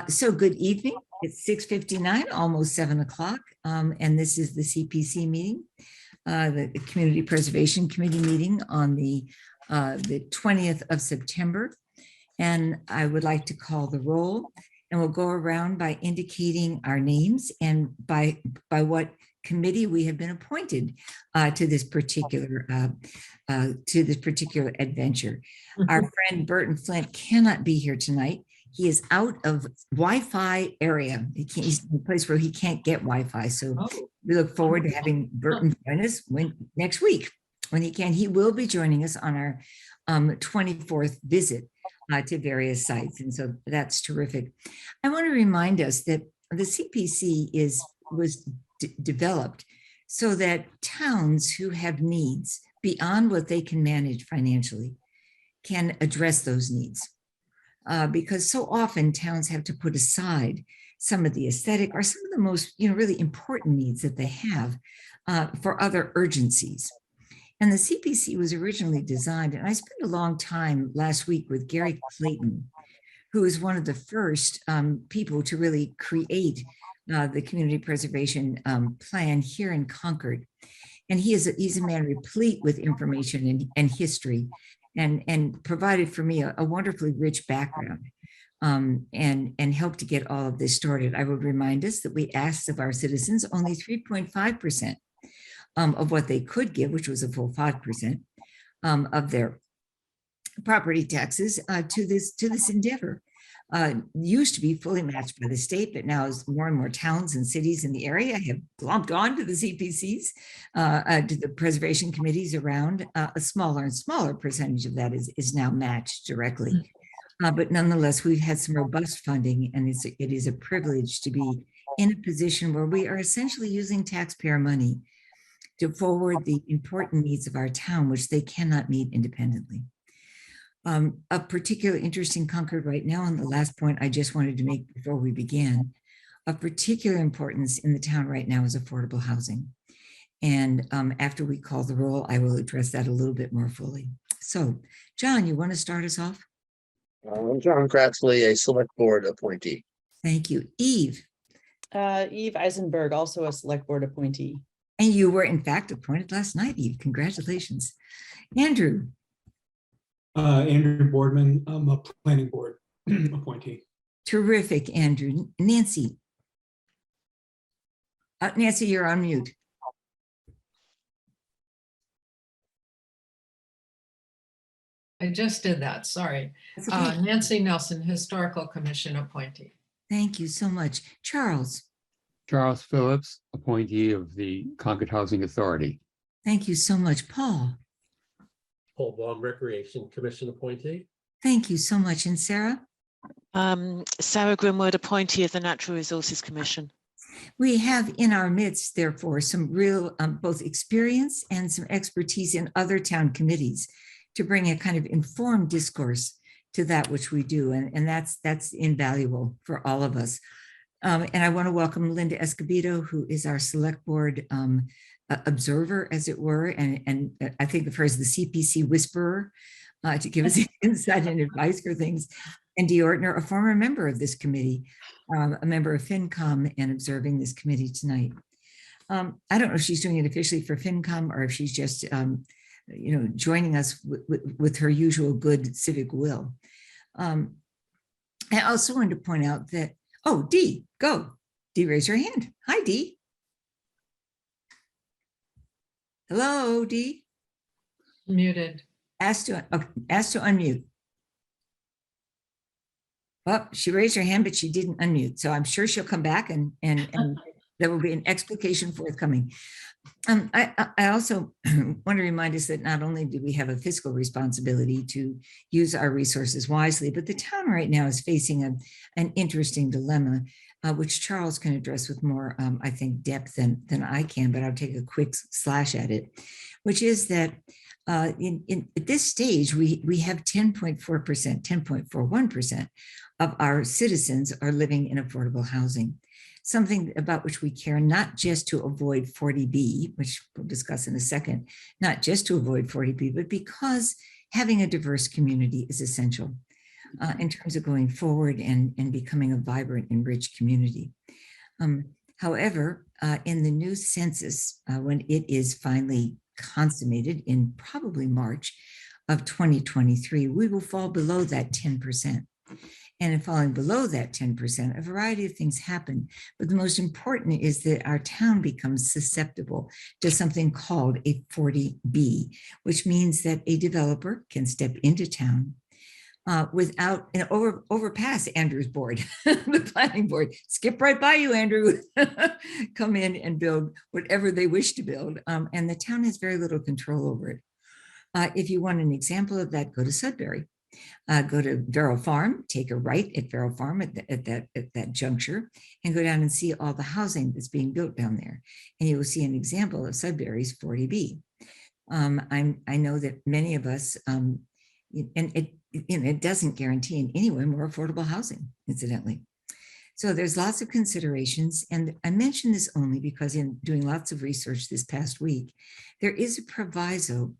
So good evening. It's 6:59, almost 7 o'clock, and this is the CPC meeting, the Community Preservation Committee meeting on the 20th of September. And I would like to call the roll, and we'll go around by indicating our names and by what committee we have been appointed to this particular adventure. Our friend Burton Flint cannot be here tonight. He is out of Wi-Fi area. He's in a place where he can't get Wi-Fi. So we look forward to having Burton join us next week when he can. He will be joining us on our 24th visit to various sites. And so that's terrific. I want to remind us that the CPC was developed so that towns who have needs beyond what they can manage financially can address those needs. Because so often towns have to put aside some of the aesthetic or some of the most, really important needs that they have for other urgencies. And the CPC was originally designed, and I spent a long time last week with Gary Clayton, who is one of the first people to really create the community preservation plan here in Concord. And he's a man replete with information and history, and provided for me a wonderfully rich background and helped to get all of this started. I would remind us that we asked of our citizens only 3.5% of what they could give, which was a full 5% of their property taxes to this endeavor. Used to be fully matched by the state, but now as more and more towns and cities in the area have lumped on to the CPCs, to the preservation committees around, a smaller and smaller percentage of that is now matched directly. But nonetheless, we've had some robust funding, and it is a privilege to be in a position where we are essentially using taxpayer money to forward the important needs of our town, which they cannot meet independently. A particular interest in Concord right now, and the last point I just wanted to make before we began, of particular importance in the town right now is affordable housing. And after we call the roll, I will address that a little bit more fully. So, John, you want to start us off? I'm John Kratzley, a select board appointee. Thank you. Eve? Eve Eisenberg, also a select board appointee. And you were in fact appointed last night, Eve. Congratulations. Andrew? Andrew Boardman, I'm a planning board appointee. Terrific, Andrew. Nancy? Nancy, you're on mute. I just did that, sorry. Okay. Nancy Nelson, Historical Commission appointee. Thank you so much. Charles? Charles Phillips, appointee of the Concord Housing Authority. Thank you so much. Paul? Paul Baum, Recreation Commission appointee. Thank you so much. And Sarah? Sarah Grimwood, appointee of the Natural Resources Commission. We have in our midst, therefore, some real both experience and some expertise in other town committees to bring a kind of informed discourse to that which we do. And that's invaluable for all of us. And I want to welcome Linda Escobedo, who is our select board observer, as it were, and I think of her as the CPC whisperer to give us insight and advice for things. And Dee Ortner, a former member of this committee, a member of FinCom, and observing this committee tonight. I don't know if she's doing it officially for FinCom or if she's just, joining us with her usual good civic will. I also wanted to point out that, oh, Dee, go. Dee, raise your hand. Hi, Dee. Hello, Dee. Muted. Asked to unmute. Well, she raised her hand, but she didn't unmute. So I'm sure she'll come back and there will be an explication forthcoming. I also want to remind us that not only do we have a fiscal responsibility to use our resources wisely, but the town right now is facing an interesting dilemma, which Charles can address with more, I think, depth than I can, but I'll take a quick slash at it, which is that at this stage, we have 10.4%, 10.41% of our citizens are living in affordable housing, something about which we care, not just to avoid 40B, which we'll discuss in a second, not just to avoid 40B, but because having a diverse community is essential. in terms of going forward and becoming a vibrant and rich community. However, in the new census, when it is finally consummated in probably March of 2023, we will fall below that 10%. And in falling below that 10%, a variety of things happen. But the most important is that our town becomes susceptible to something called a 40B, which means that a developer can step into town without and overpass Andrew's board, the planning board, skip right by you, Andrew, come in and build whatever they wish to build. And the town has very little control over it. If you want an example of that, go to Sudbury. Go to Vero Farm, take a right at Vero Farm at that juncture, and go down and see all the housing that's being built down there. And you will see an example of Sudbury's 40B. I know that many of us, and it doesn't guarantee in any way more affordable housing, incidentally. So there's lots of considerations. And I mention this only because in doing lots of research this past week, there is a proviso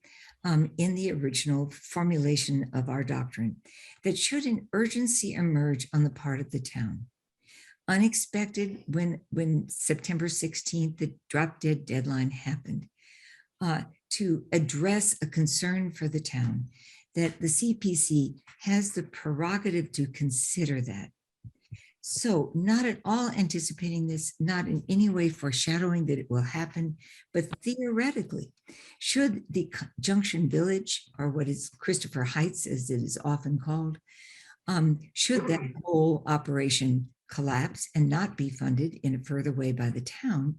in the original formulation of our doctrine that should an urgency emerge on the part of the town, unexpected when September 16th, the drop dead deadline happened, to address a concern for the town, that the CPC has the prerogative to consider that. So not at all anticipating this, not in any way foreshadowing that it will happen, but theoretically, should the Junction Village, or what is Christopher Heights, as it is often called, should that whole operation collapse and not be funded in a further way by the town,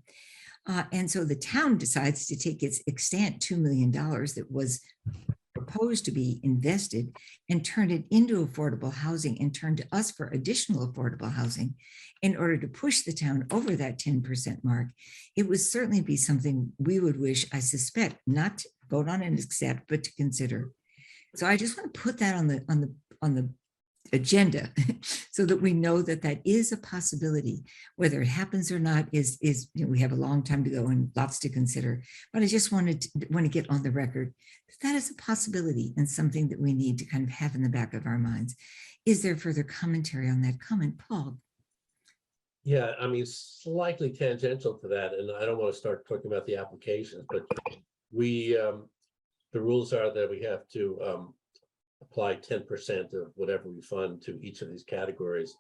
and so the town decides to take its extant $2 million that was proposed to be invested and turn it into affordable housing and turn to us for additional affordable housing in order to push the town over that 10% mark, it would certainly be something we would wish, I suspect, not to vote on and accept, but to consider. So I just want to put that on the agenda so that we know that that is a possibility. Whether it happens or not is we have a long time to go and lots to consider, but I just want to get on the record that is a possibility and something that we need to kind of have in the back of our minds. Is there further commentary on that comment, Paul? Yeah, I mean, slightly tangential to that, and I don't want to start talking about the applications, but we, the rules are that we have to apply 10% of whatever we fund to each of these categories.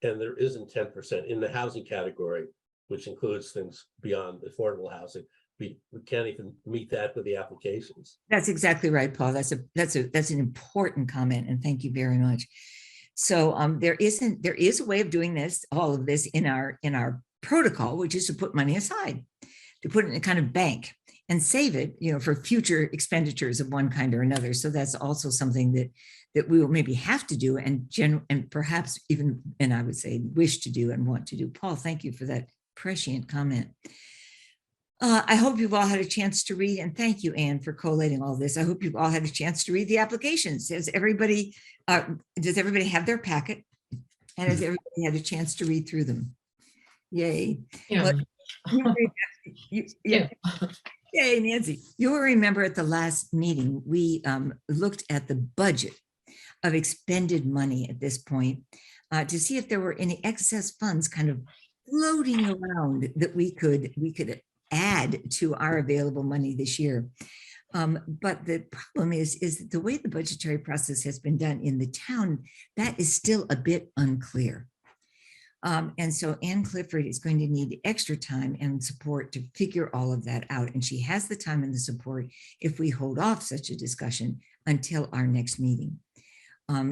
And there isn't 10% in the housing category, which includes things beyond affordable housing. We can't even meet that with the applications. That's exactly right, Paul. That's an important comment, and thank you very much. So there is a way of doing this, all of this in our protocol, which is to put money aside, to put it in a kind of bank and save it, for future expenditures of one kind or another. So that's also something that we will maybe have to do and perhaps even, and I would say, wish to do and want to do. Paul, thank you for that prescient comment. I hope you've all had a chance to read, and thank you, Anne, for collating all this. I hope you've all had a chance to read the applications. Does everybody have their packet? And has everybody had a chance to read through them? Yay. Yeah. Yeah. Yay, Nancy. You will remember at the last meeting, we looked at the budget of expended money at this point to see if there were any excess funds kind of floating around that we could add to our available money this year. But the problem is that the way the budgetary process has been done in the town, that is still a bit unclear. And so Ann Clifford is going to need extra time and support to figure all of that out. And she has the time and the support if we hold off such a discussion until our next meeting,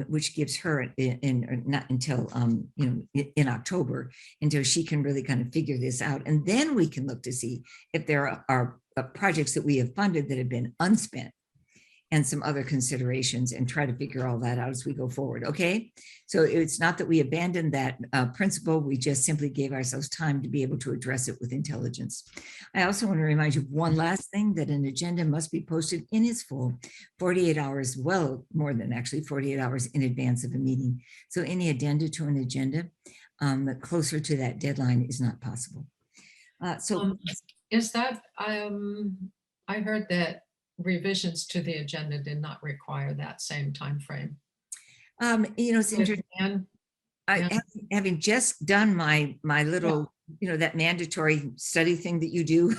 which gives her not until in October, until she can really kind of figure this out. And then we can look to see if there are projects that we have funded that have been unspent and some other considerations, and try to figure all that out as we go forward. Okay, so it's not that we abandoned that principle, we just simply gave ourselves time to be able to address it with intelligence. I also want to remind you of one last thing, that an agenda must be posted in its full 48 hours, well, more than actually 48 hours in advance of a meeting. So any addenda to an agenda closer to that deadline is not possible. Is that, I heard that revisions to the agenda did not require that same time frame. It's interesting. And I, Yeah. having just done my little, that mandatory study thing that you do.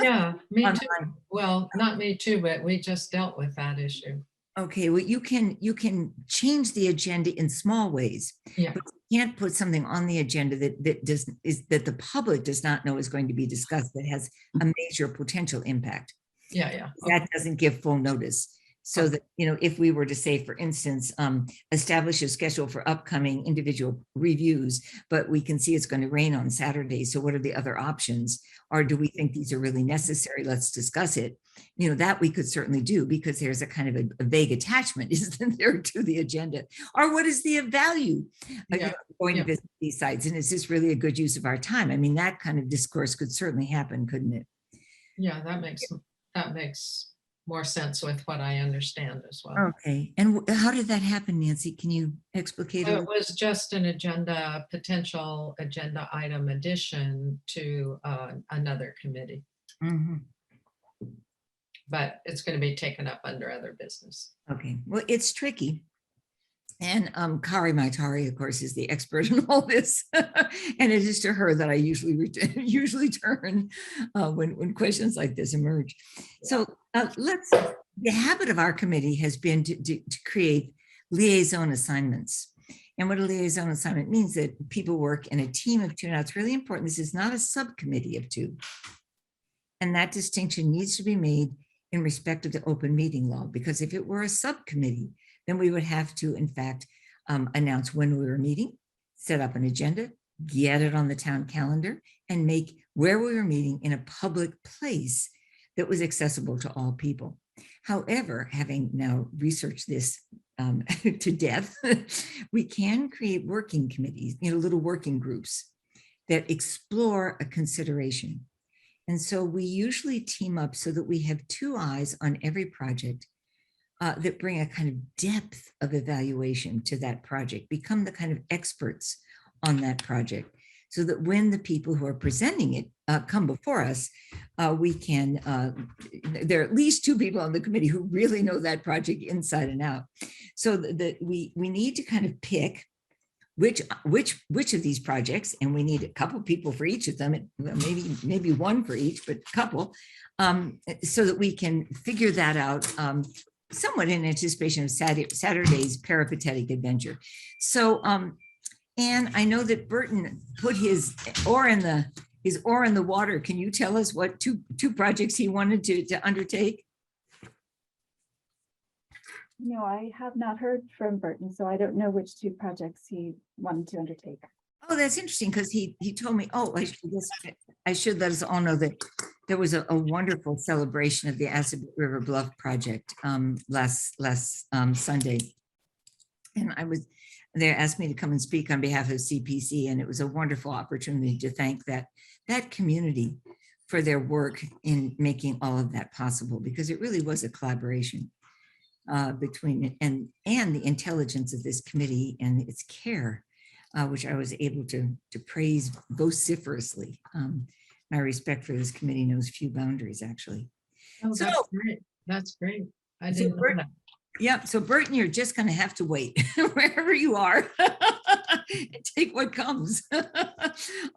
yeah, me too. online. Well, not me too, but we just dealt with that issue. Okay, well, you can change the agenda in small ways. Yeah. But you can't put something on the agenda that the public does not know is going to be discussed, that has a major potential impact. Yeah, yeah. That doesn't give full notice. So that, if we were to say, for instance, establish a schedule for upcoming individual reviews, but we can see it's going to rain on Saturday. So what are the other options? Or do we think these are really necessary? Let's discuss it. That we could certainly do, because there's a kind of a vague attachment, isn't there, to the agenda? Or what is the value of Yeah, going yeah. to visit these sites? And is this really a good use of our time? I mean, that kind of discourse could certainly happen, couldn't it? Yeah, that makes more sense with what I understand as well. Okay. And how did that happen, Nancy? Can you explicate a It little? was just an potential agenda item addition to another committee, Mhm. but it's going to be taken up under other business. Okay, well, it's tricky. And Kari Maitari, of course, is the expert in all this. And it is to her that I usually turn when questions like this emerge. So the habit of our committee has been to create liaison assignments. And what a liaison assignment means, that people work in a team of two. Now, it's really important. This is not a subcommittee of two. And that distinction needs to be made in respect of the open meeting law, because if it were a subcommittee, then we would have to, in fact, announce when we were meeting, set up an agenda, get it on the town calendar, and make where we were meeting in a public place that was accessible to all people. However, having now researched this to death, we can create working committees, little working groups that explore a consideration. And so we usually team up so that we have two eyes on every project that bring a kind of depth of evaluation to that project, become the kind of experts on that project, so that when the people who are presenting it come before us, we can, there are at least two people on the committee who really know that project inside and out. So that we need to kind of pick which of these projects, and we need a couple people for each of them, maybe one for each, but a couple, so that we can figure that out somewhat in anticipation of Saturday's peripatetic adventure. So, and I know that Burton put his oar in the water. Can you tell us what two projects he wanted to undertake? No, I have not heard from Burton, so I don't know which two projects he wanted to undertake. Oh, that's interesting, because he told me, I should let us all know that there was a wonderful celebration of the Assabet River Bluff project last Sunday. And they asked me to come and speak on behalf of CPC, and it was a wonderful opportunity to thank that community for their work in making all of that possible, because it really was a collaboration between and the intelligence of this committee and its care, which I was able to praise vociferously. My respect for this committee knows few boundaries, actually. Oh, So- that's great. That's great. I So didn't know Bert- that. Yeah, so Burton, you're just going to have to wait wherever you are and take what comes.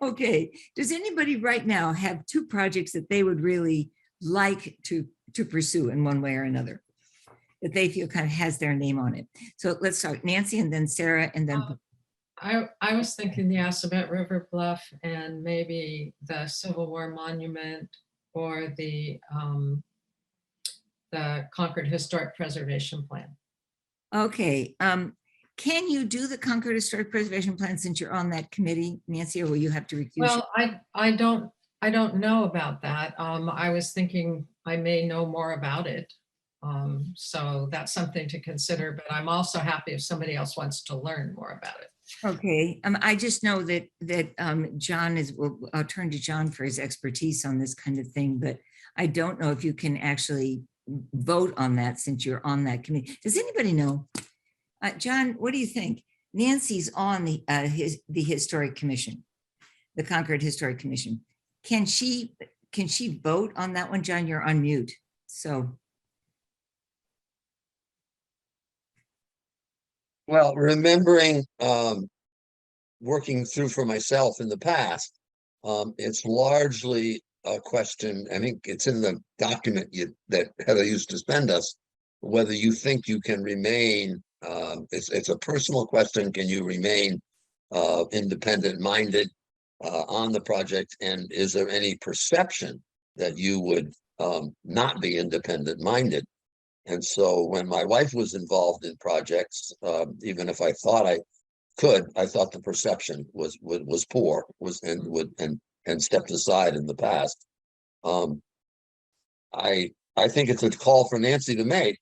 Okay, does anybody right now have two projects that they would really like to pursue in one way or another, that they feel kind of has their name on it? So let's start Nancy, and then Sarah, and then I was thinking the Assabet River Bluff and maybe the Civil War Monument, or the Concord Historic Preservation Plan. okay. Can you do the Concord Historic Preservation Plan since you're on that committee, Nancy, or will you have to recuse? Well, I don't know about that. I was thinking I may know more about it. So that's something to consider, but I'm also happy if somebody else wants to learn more about it. Okay, I just know that John I'll turn to John for his expertise on this kind of thing, but I don't know if you can actually vote on that since you're on that committee. Does anybody know? John, what do you think? Nancy's on the Historic Commission, the Concord Historic Commission. Can she vote on that one? John, you're on mute. So. Well, remembering, working through for myself in the past, it's largely a question, I think it's in the document that Heather used to send us, whether you think you can remain, it's a personal question, can you remain independent-minded on the project, and is there any perception that you would not be independent-minded? And so when my wife was involved in projects, even if I thought I could, I thought the perception was poor, and stepped aside in the past. I think it's a call for Nancy to make,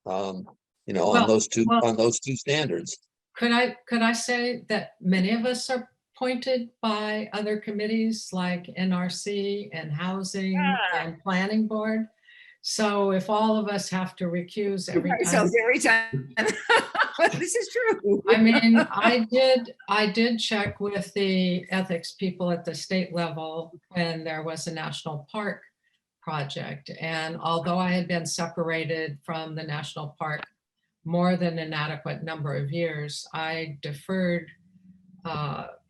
on Well, those two standards. Could I say that many of us are appointed by other committees like NRC and Housing and Planning Board? So if all of us have to recuse every time, ourselves every time. This is true. I mean, I did check with the ethics people at the state level when there was a national park project. And although I had been separated from the national park more than an adequate number of years, I deferred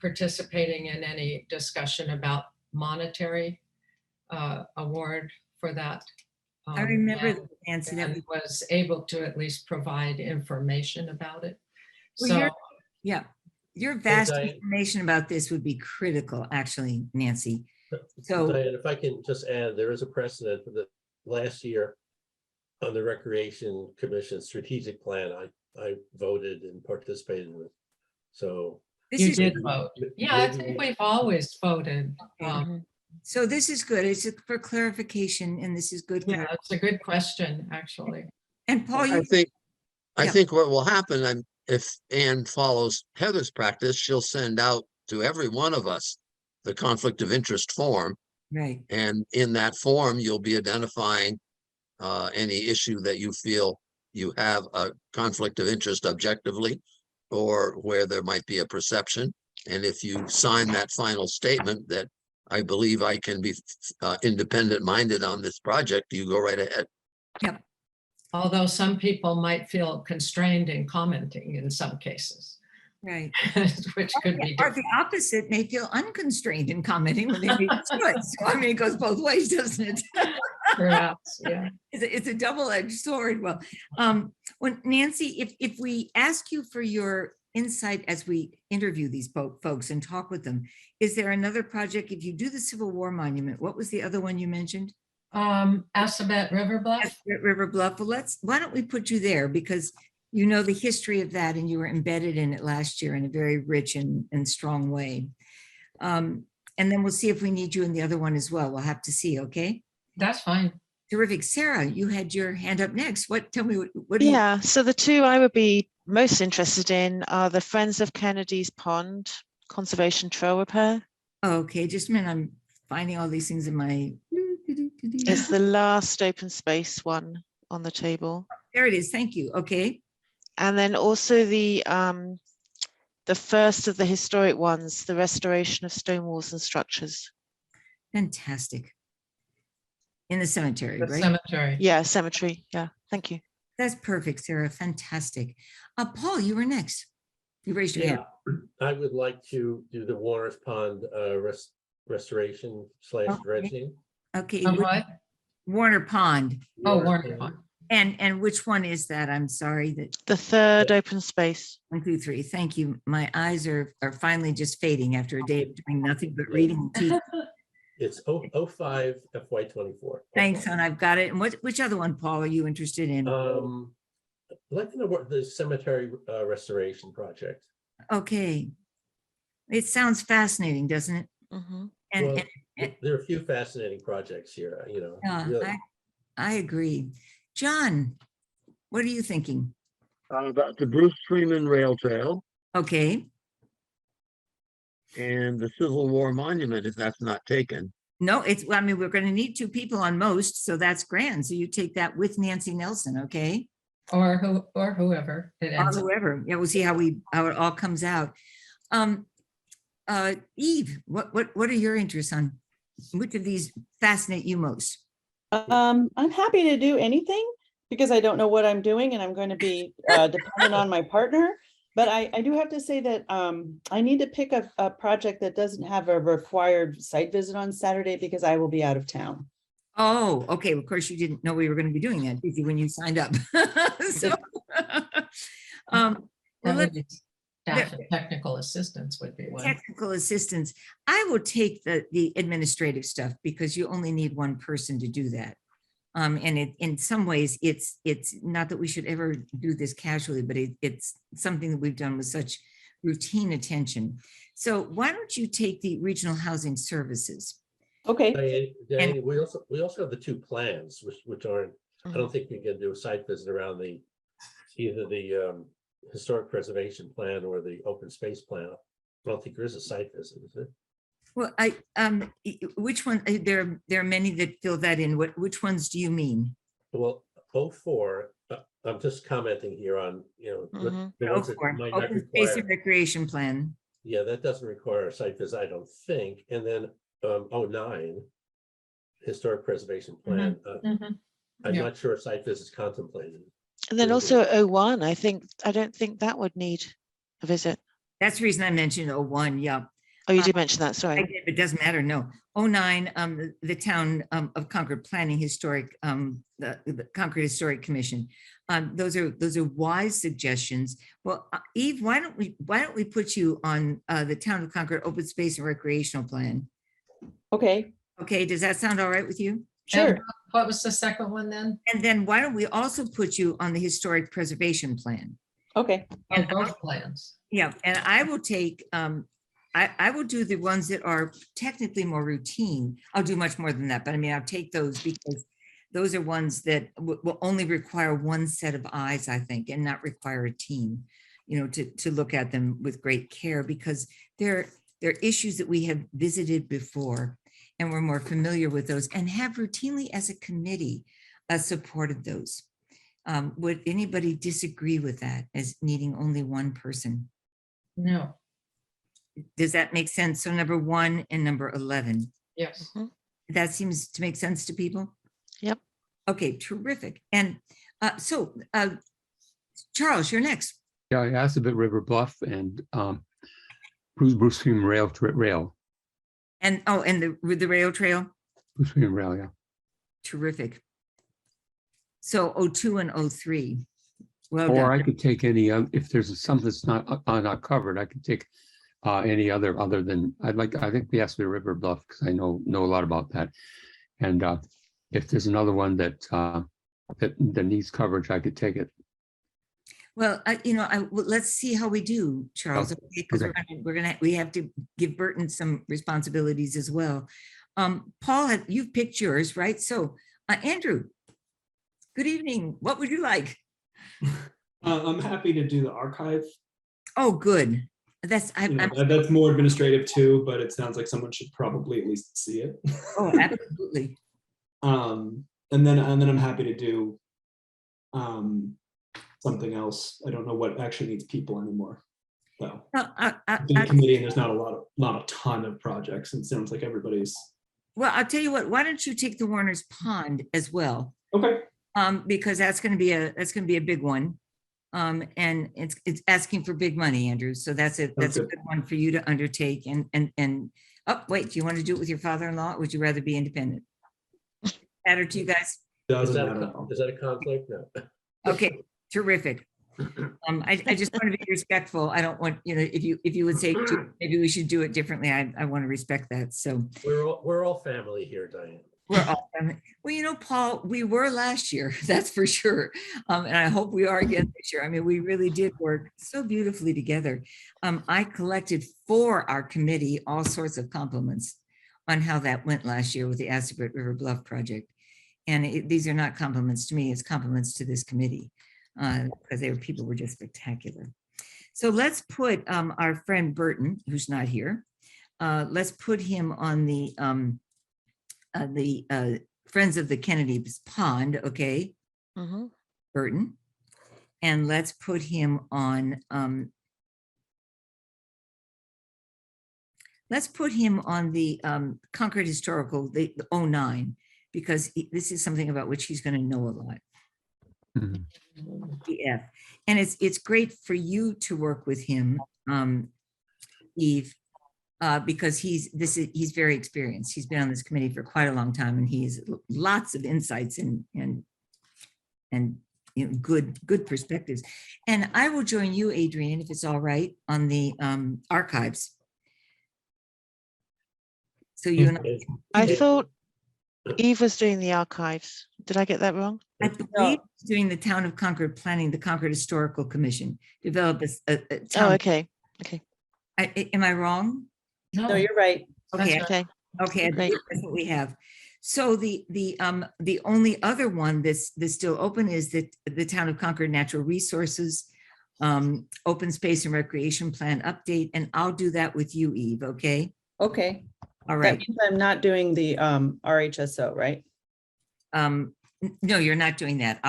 participating in any discussion about monetary award for that. I remember and- that, Nancy, that and was able to at least provide information about it. Well, So, yeah, your vast Diane- information about this would be critical, actually, Nancy. So, Diane, if I can just add, there is a precedent for the last year on the Recreation Commission strategic plan. I voted and participated with. So this you is did good. vote. Yeah, I maybe think we- we've always voted. So this is good. It's for clarification, and this is good. Yeah, it's a good question, actually. And Paul, I you, think, I Yeah. think what will happen, and if Anne follows Heather's practice, she'll send out to every one of us the conflict of interest form. right, And in that form, you'll be identifying any issue that you feel you have a conflict of interest objectively, or where there might be a perception. And if you sign that final statement that I believe I can be independent-minded on this project, you go right ahead. Although some people might feel constrained in commenting in some cases, right. which could be Or different. the opposite may feel unconstrained in commenting when they read the choice. So I mean, it goes both ways, doesn't it? Perhaps, yeah. It's a double-edged sword. Well, when Nancy, if we ask you for your insight as we interview these folks and talk with them, is there another project? If you do the Civil War Monument, what was the other one you mentioned? Assabet River Bluff. River Bluff. Well, why don't we put you there, because you know the history of that and you were embedded in it last year in a very rich and strong way. And then we'll see if we need you in the other one as well. We'll have to see, okay? That's fine. Terrific. Sarah, you had your hand up next. Tell me what do you? Yeah, so the two I would be most interested in are the Friends of Kennedy's Pond Conservation Trail Repair. Okay, just a minute. I'm finding all these things in my. It's the last open space one on the table. There it is. Thank you. Okay. And then also the first of the historic ones, the restoration of stone walls and structures. Fantastic. In the cemetery, The right? cemetery. Yeah, cemetery. Yeah, thank you. That's perfect, Sarah. Fantastic. Paul, you were next. You raised your hand. I would like to do the Warner's Pond restoration / Okay. dredging. Okay. Of what? Warner Pond. Oh, Warner Pond. And which one is that? I'm sorry that The third open space. 1, 2, 3. Thank you. My eyes are finally just fading after a day of doing nothing but reading and teaching. It's 05 FY24. Thanks, son. I've got it. And which other one, Paul, are you interested in? I'd like to know what the cemetery restoration project. Okay. It sounds fascinating, doesn't it? Mhm. And, Well, and there are a few fascinating projects here, yeah, really. I agree. John, what are you thinking? About the Bruce Freeman Rail Trail Okay. and the Civil War Monument, if that's not taken. No, I mean, we're going to need 2 people on most, so that's grand. So you take that with Nancy Nelson, okay? Or whoever it Or ends up. whoever. Yeah, we'll see how it all comes out. Eve, what are your interests on? Which of these fascinate you most? I'm happy to do anything because I don't know what I'm doing and I'm going to be dependent on my partner. But I do have to say that I need to pick a project that doesn't have a required site visit on Saturday because I will be out of town. Oh, okay. Of course, you didn't know we were going to be doing that, did you, when you signed up? So, well, That let's- would be staff and technical assistance would be one. technical assistance. I will take the administrative stuff because you only need one person to do that. And in some ways, it's not that we should ever do this casually, but it's something that we've done with such routine attention. So why don't you take the regional housing services? Okay, Diane, we also have the two plans, which aren't, I Mhm. don't think we can do a site visit around either the historic preservation plan or the open space plan. I don't think there is a site visit, is it? Well, which one, there are many that fill that in. Which ones do you mean? Well, 04, I'm just commenting here on, Mhm. the ones that might not Open space and require, recreation plan. yeah, that doesn't require a site visit, I don't think. And then 09, historic preservation plan. Mhm. I'm Yeah. not sure if site visit is contemplated. And then Very also 01, I don't think that would need a visit. That's the reason I mentioned 01, yeah. Oh, you did mention that, I sorry. did, but it doesn't matter, no. 09, the town of Concord Planning Historic, the Concord Historic Commission. Those are wise suggestions. Well, Eve, why don't we put you on the town of Concord Open Space and Recreational Plan? okay, Okay, does that sound all right with you? sure. What was the second one then? And then why don't we also put you on the Historic Preservation Plan? Okay, On both plans. Yeah, and I will take, I will do the ones that are technically more routine. I'll do much more than that, but I mean, I'll take those because those are ones that will only require one set of eyes, I think, and not require a team, to look at them with great care because they're issues that we have visited before and we're more familiar with those and have routinely as a committee supported those. Would anybody disagree with that as needing only one person? No, Does that make sense? So number 1 and number 11, yes. that seems to make sense to people? Yep. Okay, terrific. And Charles, you're next. Yeah, I asked about River Bluff and Bruce Green Rail. And the rail trail, Bruce Green Rail, yeah. terrific. So 02 and 03. Well Or I done. could take any, if there's something that's not covered, I could take any other than, I think we asked the River Bluff because I know a lot about that. And if there's another one that needs coverage, I could take it. Well, let's see how we do, Charles, because we have to give Burton some responsibilities as well. Paul, you've picked yours, right? So, Andrew, good evening. What would you like? I'm happy to do the archive. Oh, good. That's That's more administrative too, but it sounds like someone should probably at least see it. Oh, absolutely. And then I'm happy to do something else. I don't know what actually needs people anymore, though. The committee, and there's not a ton of projects. It sounds like everybody's. Well, I'll tell you what. Why don't you take the Warner's Pond as well? Okay. Because that's going to be a big one. And it's asking for big money, Andrew. So that's a good one for you to undertake. And oh, wait, do you want to do it with your father-in-law? Or would you rather be independent? Matter to you guys? Doesn't Is matter. that a conflict? No. Okay, terrific. I just want to be respectful. I don't want, if you would say maybe we should do it differently, I want to respect that. So We're all family here, Diane. we're all, well, Paul, we were last year, that's for sure. And I hope we are again this year. I mean, we really did work so beautifully together. I collected for our committee all sorts of compliments on how that went last year with the Asabet River Bluff project. And these are not compliments to me, it's compliments to this committee because people were just spectacular. So let's put our friend Burton, who's not here, let's put him on the Friends of the Kennedy's Pond, okay? Mhm. Burton. And let's put him on the Concord Historical, the 09, because this is something about which he's going to know a lot. Mhm. PF. And it's great for you to work with him, Eve, because he's very experienced. He's been on this committee for quite a long time, and he has lots of insights and good perspectives. And I will join you, Adrian, if it's all right, on the archives. So you and Okay. I thought Eve was doing the archives. Did I get that wrong? I believe he's doing the Town of Concord planning, the Concord Historical Commission, develop a Oh, town. okay. Am I wrong? No, you're right. Okay, Okay. okay, I Great. believe that's what we have. So the only other one that's still open is the Town of Concord Natural Resources Open Space and Recreation Plan update, and I'll do that with you, Eve, okay? Okay. All That right. means I'm not doing the RHSO, right? No, you're not doing that,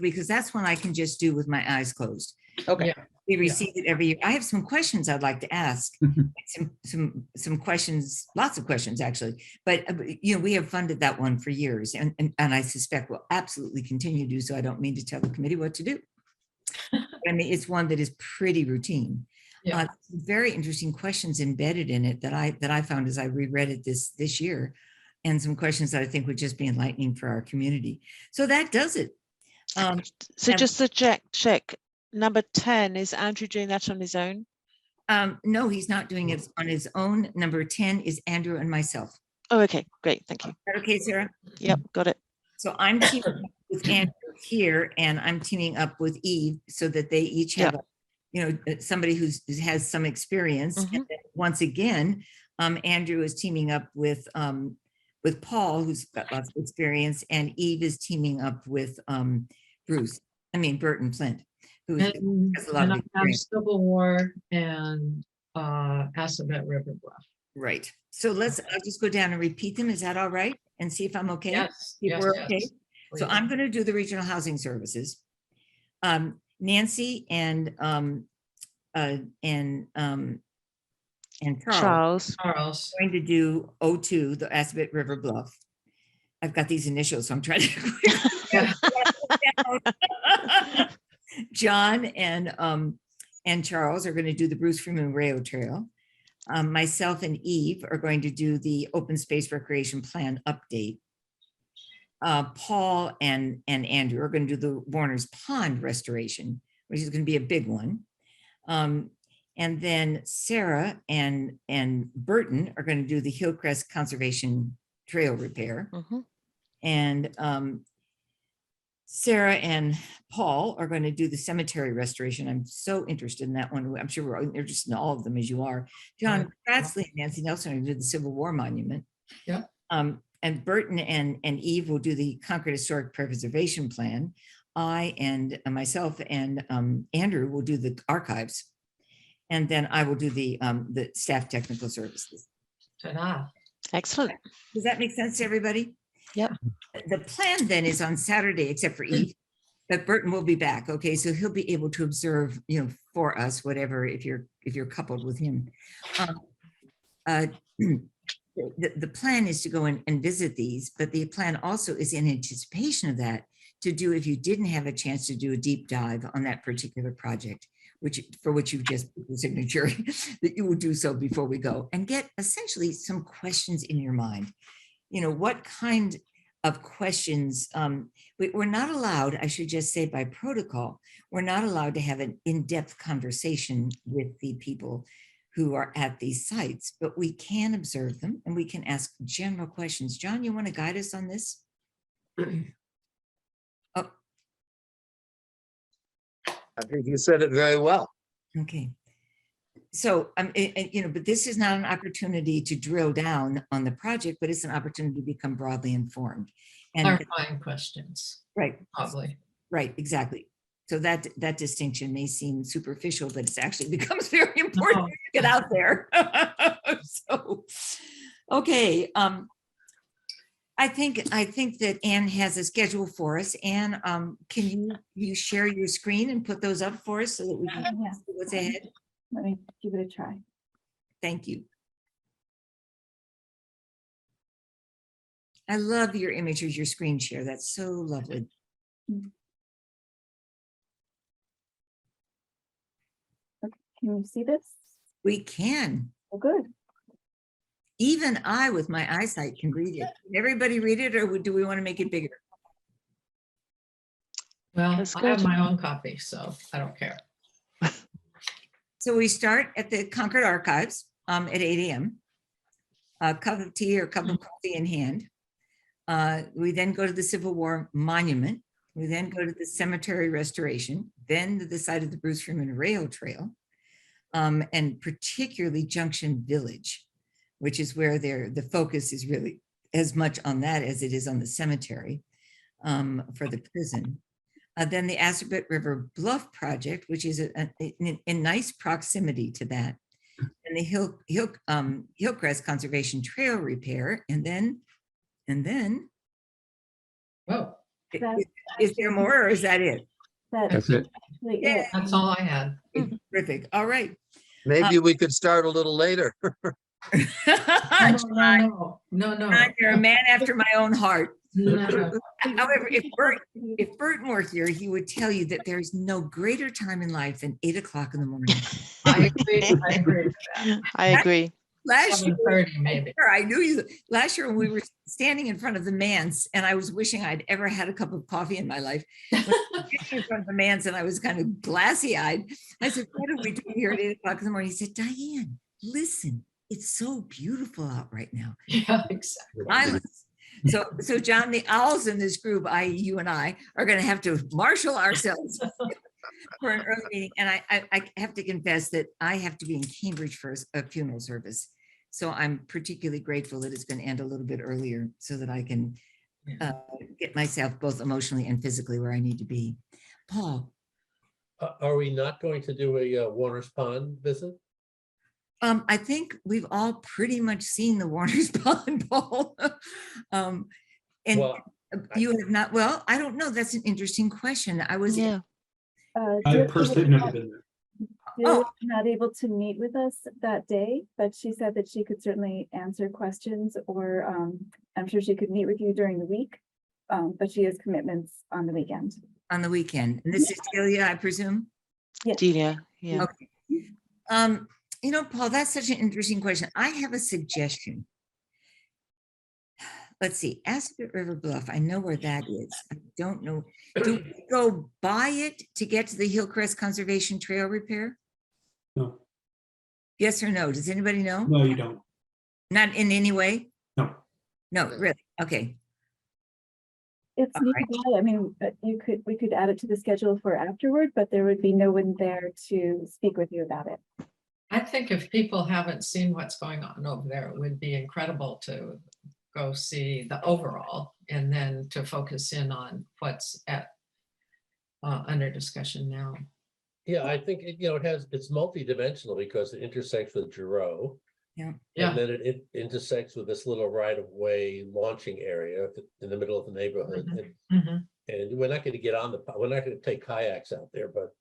because that's one I can just do with my eyes closed. Okay. Yeah. We receive it every year. I have some questions I'd like to ask. Some questions, lots of questions actually, but we have funded that one for years, and I suspect we'll absolutely continue to do so. I don't mean to tell the committee what to do. I mean, it's one that is pretty routine. Yeah. Very interesting questions embedded in it that I found as I reread it this year, and some questions that I think would just be enlightening for our community. So that does it. So and- just to check, number 10, is Andrew doing that on his own? No, he's not doing it on his own. Number 10 is Andrew and myself. Is Oh, okay, great, thank you. that okay, Sarah? Yep, got it. So I'm teaming up with Andrew here, and I'm teaming up with Eve so that they each have, somebody who has some experience. And then once again, Andrew is teaming up with Paul, who's got lots of experience, and Eve is teaming up with Burton Flint, who has a lot And of I have experience. Civil War and Assabet River Bluff. Right. So I'll just go down and repeat them. Is that all right? And see if I'm okay? Yes, If yes, we're yes, okay. So please. I'm going to do the regional housing services. Nancy and Charles Charles. are going to do O2, the Assabet River Bluff. I've got these initials, so I'm trying to. Yeah. John and Charles are going to do the Bruce Freeman Rail Trail. Myself and Eve are going to do the Open Space Recreation Plan update. Paul and Andrew are going to do the Warner's Pond restoration, which is going to be a big one. And then Sarah and Burton are going to do the Hillcrest Conservation Trail repair. And Sarah and Paul are going to do the cemetery restoration. I'm so interested in that one. I'm sure we're interested in all of them as you are. John Cratsley and Nancy Nelson are going to do the Civil War Monument. Yeah. And Burton and Eve will do the Concord Historic Preservation Plan. I and myself and Andrew will do the archives. And then I will do the staff technical services. Ta-da. Excellent. Does that make sense to everybody? Yep. The plan then is on Saturday, except for Eve, but Burton will be back. Okay, so he'll be able to observe, for us, whatever, if you're coupled with him. The plan is to go and visit these, but the plan also is in anticipation of that to do, if you didn't have a chance to do a deep dive on that particular project, for which you just put the signature, that you will do so before we go and get essentially some questions in your mind. What kind of questions, we're not allowed, I should just say by protocol, we're not allowed to have an in-depth conversation with the people who are at these sites, but we can observe them and we can ask general questions. John, you want to guide us on this? Oh. I think you said it very well. Okay. So, but this is not an opportunity to drill down on the project, but it's an opportunity to become broadly informed. And Clarifying questions, right, probably. right, exactly. So that distinction may seem superficial, but it's actually becomes very important to get out there. So, okay. I think that Anne has a schedule for us. Anne, can you share your screen and put those up for us so that we can see what's ahead? Let me give it a try. Thank you. I love your image of your screen share. That's so lovely. Can you see this? We can. Oh, good. Even I, with my eyesight, can read it. Can everybody read it, or do we want to make it bigger? Well, That's I have good. my own copy, so I don't care. So we start at the Concord Archives at 8 a.m. A cup of tea or a cup of coffee in hand. We then go to the Civil War Monument. We then go to the Cemetery Restoration, then to the site of the Bruce Freeman Rail Trail, and particularly Junction Village, which is where the focus is really as much on that as it is on the cemetery for the prison. Then the Assabet River Bluff Project, which is in nice proximity to that. And the Hillcrest Conservation Trail repair. And then, Oh, is there more, or is that it? That's it. Actually Yeah. it. that's all I had. Terrific. All right. Maybe we could start a little later. No. John, you're a man after my own heart. No. However, if Burton were here, he would tell you that there's no greater time in life than 8 o'clock in the morning. I agree with that. I agree. Last year, 7:30 maybe. I knew you. Last year when we were standing in front of the manse, and I was wishing I'd ever had a cup of coffee in my life. When I was standing in front of the manse, and I was kind of glassy-eyed. I said, "What are we doing here at 8 o'clock in the morning?" He said, "Diane, listen, it's so beautiful out right now. Yeah, exactly. Silence." So John, the owls in this group, i.e. you and I, are going to have to marshal ourselves for an early meeting. And I have to confess that I have to be in Cambridge for a funeral service. So I'm particularly grateful that it's going to end a little bit earlier so that I can get myself both emotionally and physically where I need to be. Paul. Are we not going to do a Warner's Pond visit? I think we've all pretty much seen the Warner's Pond, Paul. And Well, you have not, well, I don't know. That's an interesting question. I was, Yeah. I personally have never been there. Julie was not able to meet with us that day, but she said that she could certainly answer questions, or I'm sure she could meet with you during the week. But she has commitments on the weekend. on the weekend. And this is Delia, I presume? Delia, yeah. Okay. You know, Paul, that's such an interesting question. I have a suggestion. Let's see, Assabet River Bluff, I know where that is. I don't know. Do we go by it to get to the Hillcrest Conservation Trail repair? No, Yes or no? Does anybody know? no, you don't. Not in any way? No. No, really? Okay. It's All nearby. I mean, we could add it to the schedule for afterward, but there would be no one there to speak with you about it. I think if people haven't seen what's going on over there, it would be incredible to go see the overall and then to focus in on what's under discussion now. yeah, I think it's multidimensional because it intersects with Giroux. Yeah. Yeah. And then it intersects with this little right-of-way launching area in the middle of the neighborhood. Mhm. And we're not going to get on we're not going to take kayaks out there, but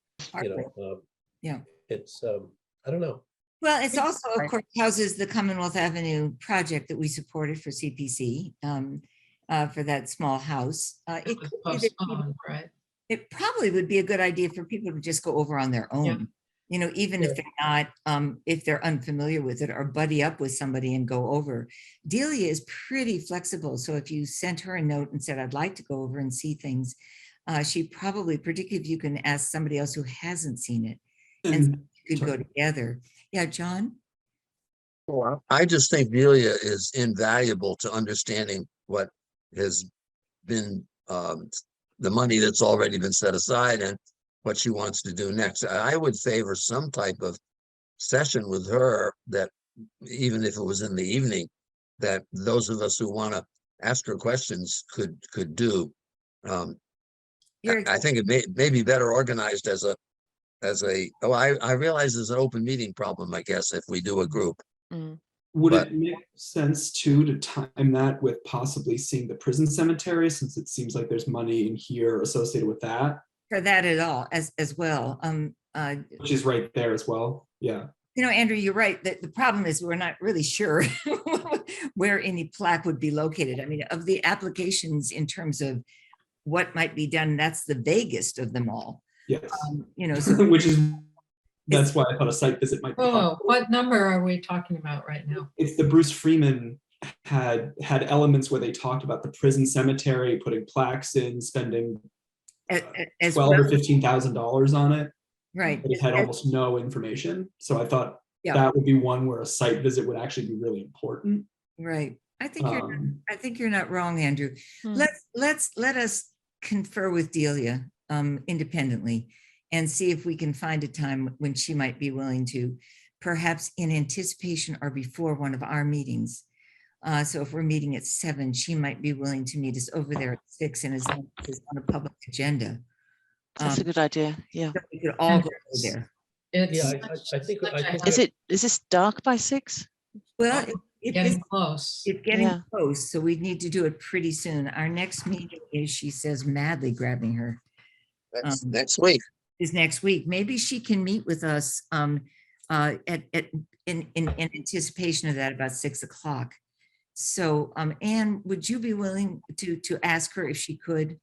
Yeah. it's I don't know. Well, it's also, of course, houses the Commonwealth Avenue project that we supported for CPC for that small house. It could be that people- Postponed, right? it probably would be a good idea for people to just go over on their own. You know, even if they're not, if they're unfamiliar with it, or buddy up with somebody and go over. Delia is pretty flexible. So if you sent her a note and said, I'd like to go over and see things, she probably, particularly if you can ask somebody else who hasn't seen it, and you could go together. Yeah, John? Well, I just think Delia is invaluable to understanding what has been the money that's already been set aside and what she wants to do next. I would favor some type of session with her that, even if it was in the evening, that those of us who want to ask her questions could do. I think it may be better organized as a I realize there's an open meeting problem, I guess, if we do a group. Would it make sense too to time that with possibly seeing the prison cemetery, since it seems like there's money in here associated with that? For that at all, as well. Which is right there as well. Yeah. You know, Andrew, you're right. The problem is we're not really sure where any plaque would be located. I mean, of the applications in terms of what might be done, that's the vaguest of them all. Yes. You know, so Which is that's why I thought a site visit might be Oh, helpful. what number are we talking about right now? It's the Bruce Freeman had elements where they talked about the prison cemetery, putting plaques in, spending As $12,000 well, or $15,000 on it. right. But it had almost no information. So I thought Yeah. that would be one where a site visit would actually be really important. Right. I think Um, you're not wrong, Andrew. Hmm. Let us confer with Delia independently and see if we can find a time when she might be willing to, perhaps in anticipation or before one of our meetings. So if we're meeting at 7, she might be willing to meet us over there at 6, and is on a public agenda. That's a good idea. Yeah. So we could all go there. It's Yeah, I such- think- such I a think- Is this dark by 6? Well, Oh, if getting this close. it's getting Yeah. close, so we need to do it pretty soon. Our next meeting is, she says, madly grabbing her, That's Um, next week. is next week. Maybe she can meet with us in anticipation of that, about 6 o'clock. So, Anne, would you be willing to ask her if she could?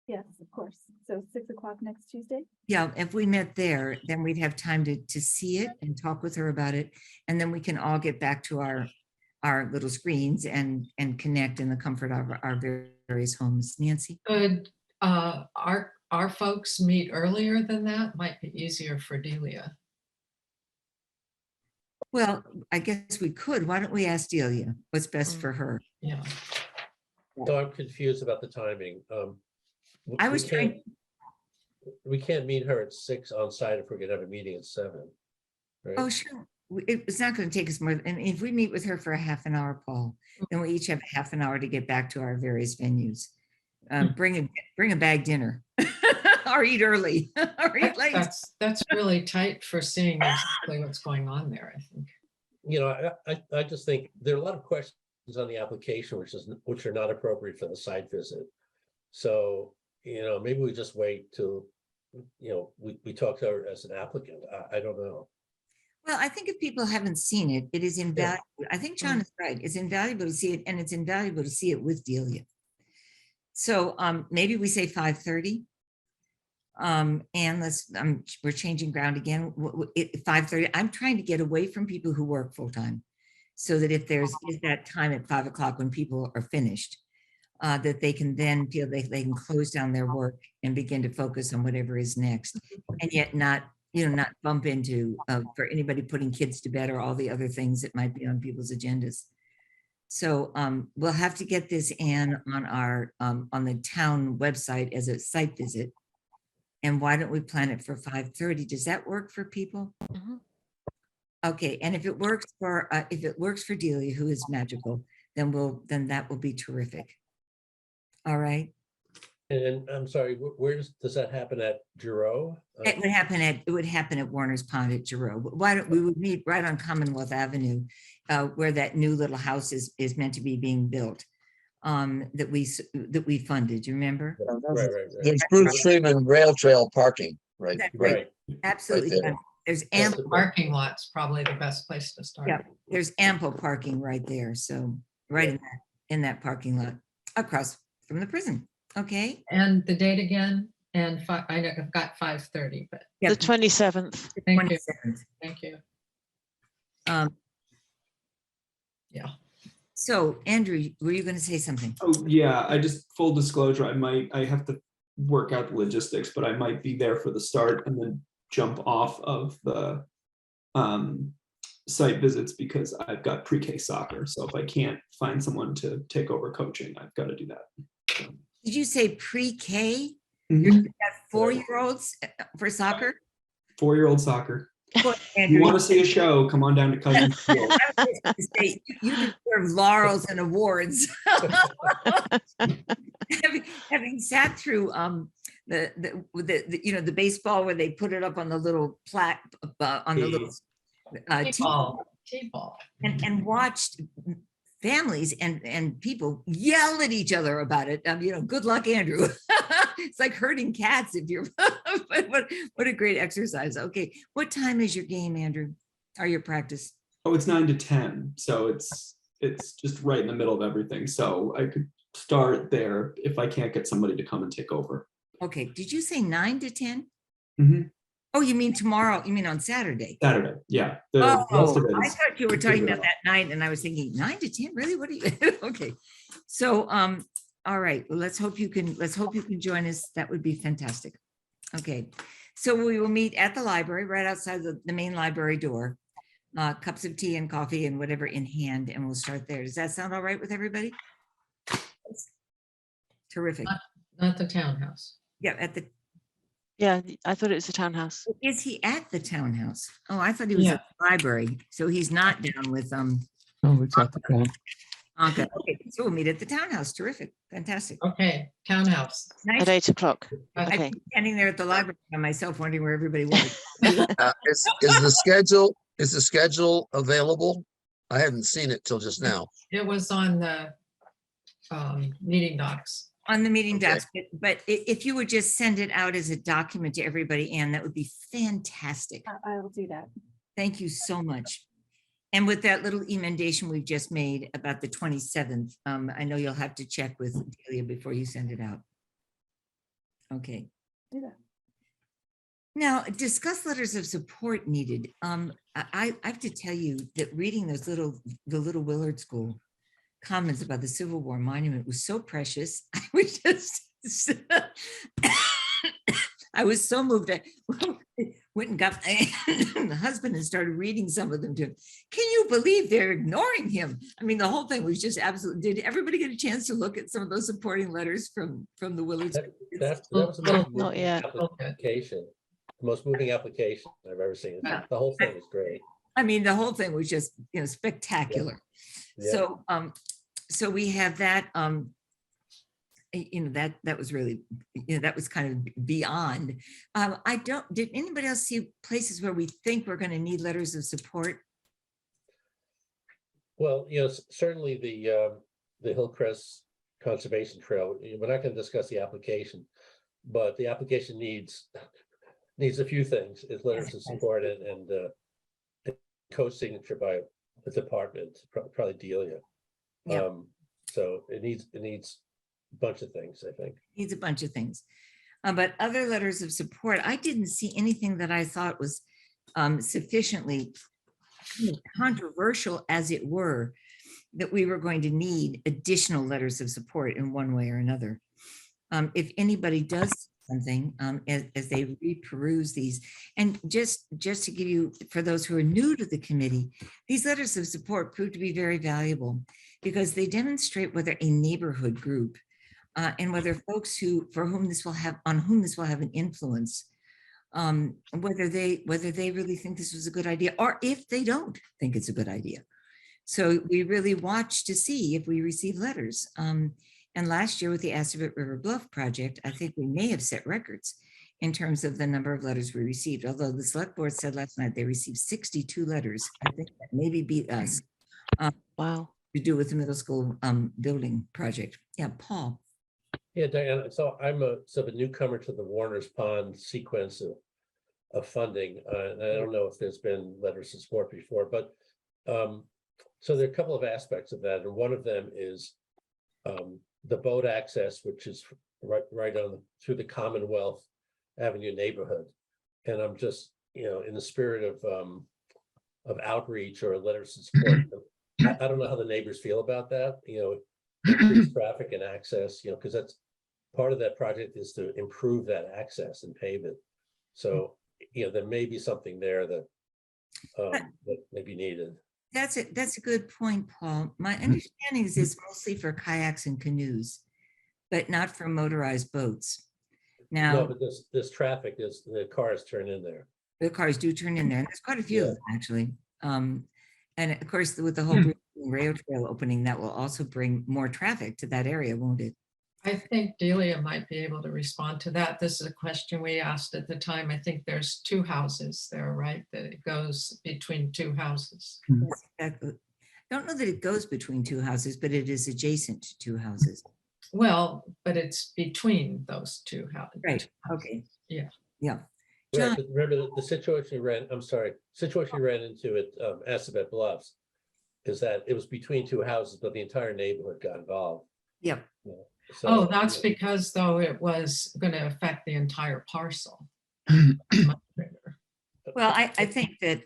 Yes, of course. So 6 o'clock next Tuesday? Yeah, if we met there, then we'd have time to see it and talk with her about it. And then we can all get back to our little screens and connect in the comfort of our various homes. Nancy? Could our folks meet earlier than that? Might be easier for Delia. Well, I guess we could. Why don't we ask Delia what's best for her? Yeah. So I'm confused about the timing. I was trying, We can't meet her at 6 on site if we're gonna have a meeting at 7. Right? oh, sure. It's not going to take us more, and if we meet with her for a half an hour, Paul, then we each have a half an hour to get back to our various venues. Bring a bag dinner or eat early or eat late. That's really tight for seeing exactly what's going on there, I think. You know, I just think there are a lot of questions on the application which are not appropriate for the site visit. So, you know, maybe we just wait till, you know, we talk to her as an applicant. I don't know. Well, I think if people haven't seen it, it is invaluable. I think John is right. It's invaluable to see it, and it's invaluable to see it with Delia. So maybe we say 5:30. And we're changing ground again. 5:30. I'm trying to get away from people who work full time, so that if is that time at 5 o'clock when people are finished, that they can then feel they can close down their work and begin to focus on whatever is next, and yet not bump into for anybody putting kids to bed or all the other things that might be on people's agendas. So we'll have to get this, Anne, on our on the town website as a site visit. And why don't we plan it for 5:30? Does that work for people? Mhm. Okay, and if it works for Delia, who is magical, then that will be terrific. All right. And I'm sorry, where does that happen at Giroux? It would happen at Warner's Pond at Giroux. Why don't we would meet right on Commonwealth Avenue, where that new little house is meant to be being built, that we funded. Do you remember? Right. There's Bruce Freeman Rail Trail parking, right? That's Right. Absolutely. Right there. fun. There's That's ample, the- Parking lot's probably the best place to start. yeah, there's ample parking right there. So right in that parking lot across from the prison. Okay. And the date again, and I know I've got 5:30, but Yeah, The 27th. thank you, 27th. thank you. Yeah. So Andrew, were you going to say something? Oh, yeah, I just, full disclosure, I have to work out the logistics, but I might be there for the start and then jump off of the site visits because I've got pre-K soccer. So if I can't find someone to take over coaching, I've got to do that. So, Did you say pre-K? mhm. You've got 4-year-olds for soccer? 4-year-old soccer. Boy, If Andrew, you want to see a show, come on down to Cousins Field. I was just gonna say, you deserve laurels and awards. Having sat through the baseball where they put it up on the little plaque on the little T-ball, T-ball. and watched families and people yell at each other about it. Good luck, Andrew. It's like herding cats if you're, what a great exercise. Okay. What time is your game, Andrew? Or your practice? Oh, it's 9 to 10. So it's just right in the middle of everything. So I could start there if I can't get somebody to come and take over. Okay. Did you say 9 to 10? Mhm. Oh, you mean tomorrow? You mean on Saturday? Saturday, yeah. The most Oh, of it I is- thought you were talking about that night and I was thinking 9 to 10, really? What are you? Okay. So, all right, well, let's hope you can join us. That would be fantastic. Okay, so we will meet at the library, right outside the main library door. Cups of tea and coffee and whatever in hand, and we'll start there. Does that sound all right with everybody? Terrific. Not the townhouse. Yeah, at the, Yeah, I thought it was the townhouse. is he at the townhouse? Oh, I thought he was at the library. So he's not down with, No, it's at the town. Anka. Okay, so we'll meet at the townhouse. Terrific. Fantastic. Okay, townhouse. At Nice. 8 o'clock. I Okay. keep standing there at the library by myself, wondering where everybody was. Is the schedule available? I hadn't seen it till just now. It was on the meeting docs. On the meeting Okay. docs, but if you would just send it out as a document to everybody, Anne, that would be fantastic. I will do that. Thank you so much. And with that little emendation we've just made about the 27th, I know you'll have to check with Delia before you send it out. Okay. Do that. Now, discuss letters of support needed. I have to tell you that reading those the little Willard School comments about the Civil War monument was so precious. I was just, I was so moved. I went and got my husband and started reading some of them to him. Can you believe they're ignoring him? I mean, the whole thing was just absolutely, did everybody get a chance to look at some of those supporting letters from the Willard? School? That was the most Not moving yet. application, the most moving application I've ever seen. Yeah. The whole thing was great. I mean, the whole thing was just, spectacular. Yeah. So we have that, that was really, that was kind of beyond. Did anybody else see places where we think we're going to need letters of support? Well, certainly the Hillcrest Conservation Trail, we're not going to discuss the application, but the application needs a few things. It's letters of support and co-signature by the department, probably Delia. Yeah. So it needs a bunch of things, I think. Needs a bunch of things. But other letters of support, I didn't see anything that I thought was sufficiently controversial, as it were, that we were going to need additional letters of support in one way or another. If anybody does something as they reperuse these, and just to give you, for those who are new to the committee, these letters of support proved to be very valuable because they demonstrate whether a neighborhood group and whether folks on whom this will have an influence, whether they really think this was a good idea, or if they don't think it's a good idea. So we really watch to see if we receive letters. And last year with the Assabet River Bluff project, I think we may have set records in terms of the number of letters we received. Although the select board said last night they received 62 letters. I think that maybe beat us. Wow. To do with the middle school building project. Yeah, Paul. Yeah, Diana, so I'm a sort of a newcomer to the Warner's Pond sequence of funding. And I don't know if there's been letters of support before, but so there are a couple of aspects of that. And one of them is the boat access, which is right on through the Commonwealth Avenue neighborhood. And I'm just, in the spirit of outreach or letters of support, I don't know how the neighbors feel about that, increased traffic and access, because that's part of that project is to improve that access and pave it. So, there may be something there that may be needed. That's it. That's a good point, Paul. My understanding is it's mostly for kayaks and canoes, but not for motorized boats. Now, No, but this traffic is, the cars turn in there. the cars do turn in there, and there's quite a few of Yeah. them, actually. And of course, with the whole rail trail opening, that will also bring more traffic to that area, won't it? I think Delia might be able to respond to that. This is a question we asked at the time. I think there's 2 houses there, right? That it goes between 2 houses. Yes, exactly. Don't know that it goes between 2 houses, but it is adjacent to 2 houses. Well, but it's between those 2 houses. Right, okay. Yeah. Yeah. Right, John, but remember the situation we ran into at Assabet Bluffs is that it was between 2 houses, but the entire neighborhood got involved. yep. So, Oh, that's because though it was going to affect the entire parcel. Well, I think that,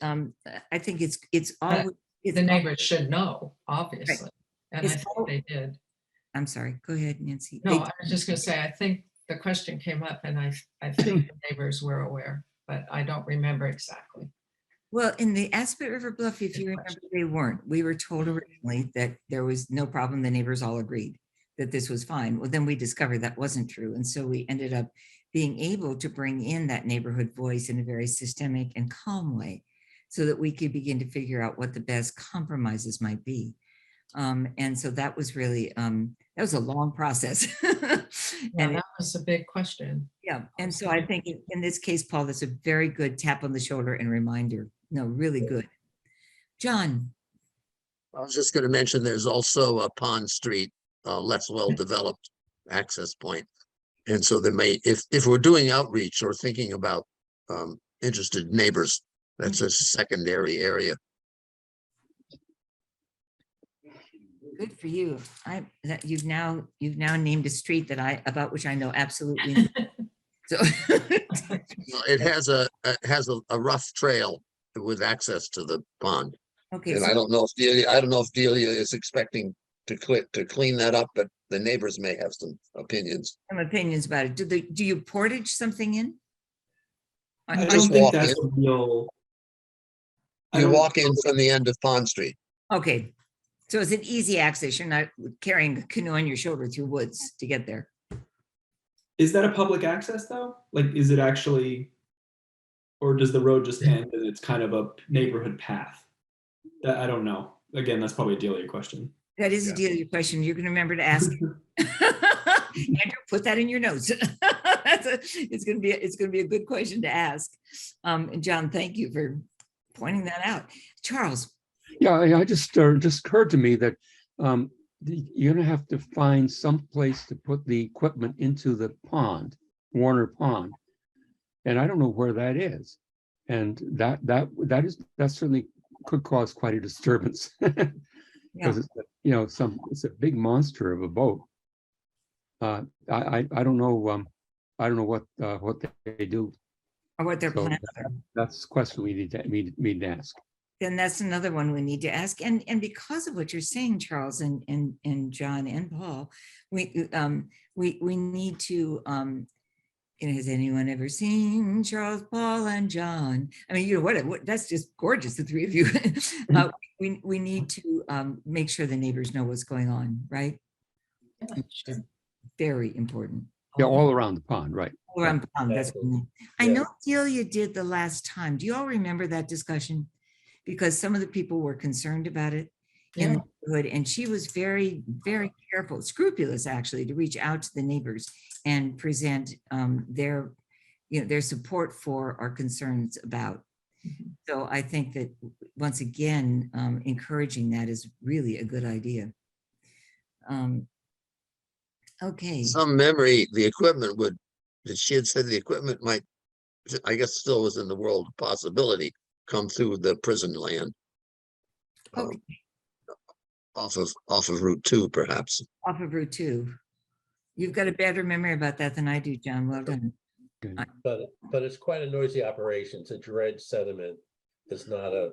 I think it's always. The neighbors should know, obviously. And I It's think al- they did. I'm sorry, go ahead, Nancy. No, I was just gonna say, I think the question came up and I think the neighbors were aware, but I don't remember exactly. Well, in the Aspet River Bluff, if you remember, they weren't. We were told originally that there was no problem. The neighbors all agreed that this was fine. Well, then we discovered that wasn't true. And so we ended up being able to bring in that neighborhood voice in a very systemic and calm way so that we could begin to figure out what the best compromises might be. And so that was really, that was a long process. Yeah, And that was a big question. yeah, and so I think in this case, Paul, that's a very good tap on the shoulder and reminder. No, really good. John, I was just gonna mention, there's also a Pond Street, less well-developed access point. And so there may, if we're doing outreach or thinking about, interested neighbors, that's a secondary area. good for you. That you've now named a street that about which I know absolutely nothing. So Well, it has a rough trail with access to the pond. okay, And so I don't know if Delia is expecting to clean that up, but the neighbors may have some opinions. some opinions about it. Do you portage something in? I Just don't think walk that's a real. I You don't- walk in from the end of Pond Street. Okay, so it's an easy access. You're not carrying a canoe on your shoulder through woods to get there. Is that a public access though? Like, is it actually, or does the road just end and it's kind of a neighborhood path? That I don't know. Again, that's probably a Delia question. That is a deal your question. You're gonna remember to ask. Andrew, put that in your notes. It's gonna be a good question to ask. And John, thank you for pointing that out. Charles, Yeah, I just occurred to me that you're gonna have to find some place to put the equipment into the pond, Warner Pond. And I don't know where that is. And that certainly could cause quite a disturbance. Because it's a big monster of a boat. I don't know what they do. or what their So plans are. that's a question we need to ask. Then that's another one we need to ask. And because of what you're saying, Charles and John and Paul, we need to, has anyone ever seen Charles, Paul, and John? I mean, what that's just gorgeous, the three of you. We need to make sure the neighbors know what's going on, right? It's very important. Yeah, all around the pond, right? All around the pond, that's what I mean. I Yeah. know Delia did the last time. Do you all remember that discussion? Because some of the people were concerned about it in the neighborhood, and she was very, very careful, scrupulous actually, to reach out to the neighbors and present their support for our concerns about. So I think that once again, encouraging that is really a good idea. Okay. Some memory, the equipment she had said the equipment might, I guess still was in the world of possibility, come through the prison land. Okay. Off of Route 2, perhaps. Off of Route 2. You've got a better memory about that than I do, John. Well done. But it's quite a noisy operation. To dredge sediment is not a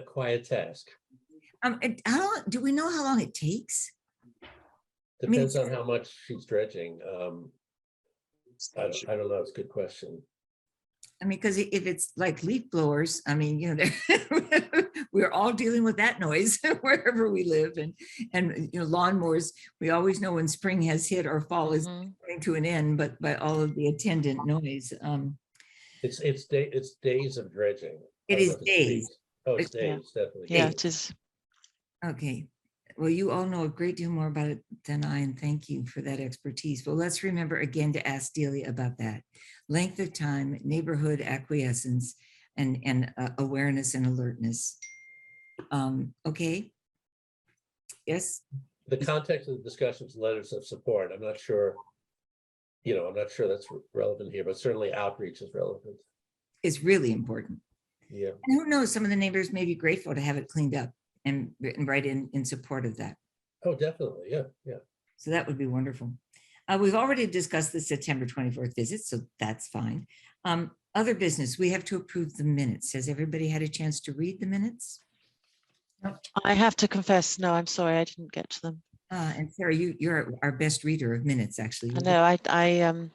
quiet task. And do we know how long it takes? mean, Depends on how much she's dredging. I don't know. It's a good question. I mean, because if it's like leaf blowers, I mean, we're all dealing with that noise wherever we live, and lawnmowers. We always know when spring has hit or fall is coming to an end, but by all of the attendant noise. It's days of dredging. It is days. Weeks. Oh, it's Yeah. days, definitely. Yeah, days. it is. Okay. Well, you all know a great deal more about it than I, and thank you for that expertise. Well, let's remember again to ask Delia about that. Length of time, neighborhood acquiescence, and awareness and alertness. Okay. Yes. The context of the discussions, letters of support, I'm not sure that's relevant here, but certainly outreach is relevant. It's really important. Yeah. And who knows, some of the neighbors may be grateful to have it cleaned up and write in support of that. Oh, definitely. Yeah. Yeah. So that would be wonderful. We've already discussed the September 24th visit, so that's fine. Other business, we have to approve the minutes. Has everybody had a chance to read the minutes? I have to confess, no, I'm sorry, I didn't get to them. And Sarah, you're our best reader of minutes, actually. I know,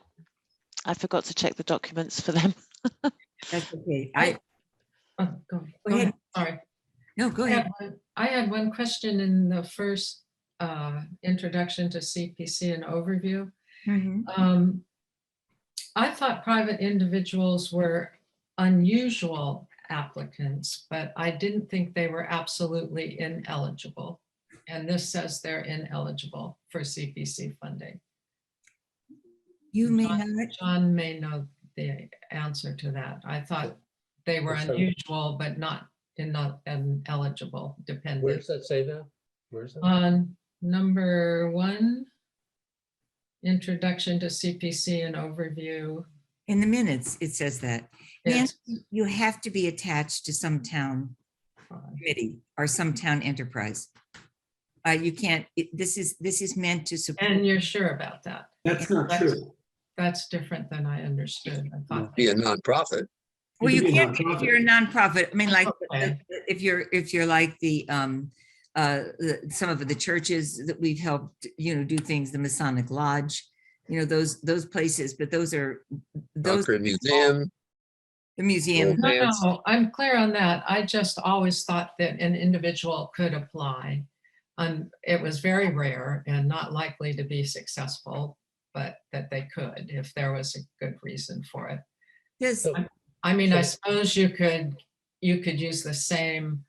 I forgot to check the documents for them. That's okay. Oh, go Go ahead. Sorry. No, go ahead. I had one question in the first introduction to CPC and overview. Mhm. I thought private individuals were unusual applicants, but I didn't think they were absolutely ineligible. And this says they're ineligible for CPC funding. You may John- not. John may know the answer to that. I thought they were So- unusual, but not ineligible, Where dependent. does that say that? Where's that? On number 1, introduction to CPC and overview. In the minutes, it says that. Yes. Nancy, you have to be attached to some town committee or some town enterprise. You can't, this is meant to support. And you're sure about that? That's not true. That's different than I understood. I thought. Be a nonprofit. Well, you could be a can't be if you're a nonprofit. I mean, like, Okay. if you're like some of the churches that we've helped, do things, the Masonic Lodge, those places, but those Concord Museum. the museum. Well, Dance. No, I'm clear on that. I just always thought that an individual could apply. And it was very rare and not likely to be successful, but that they could if there was a good reason for it. Yes, I mean, I So- suppose you could use the same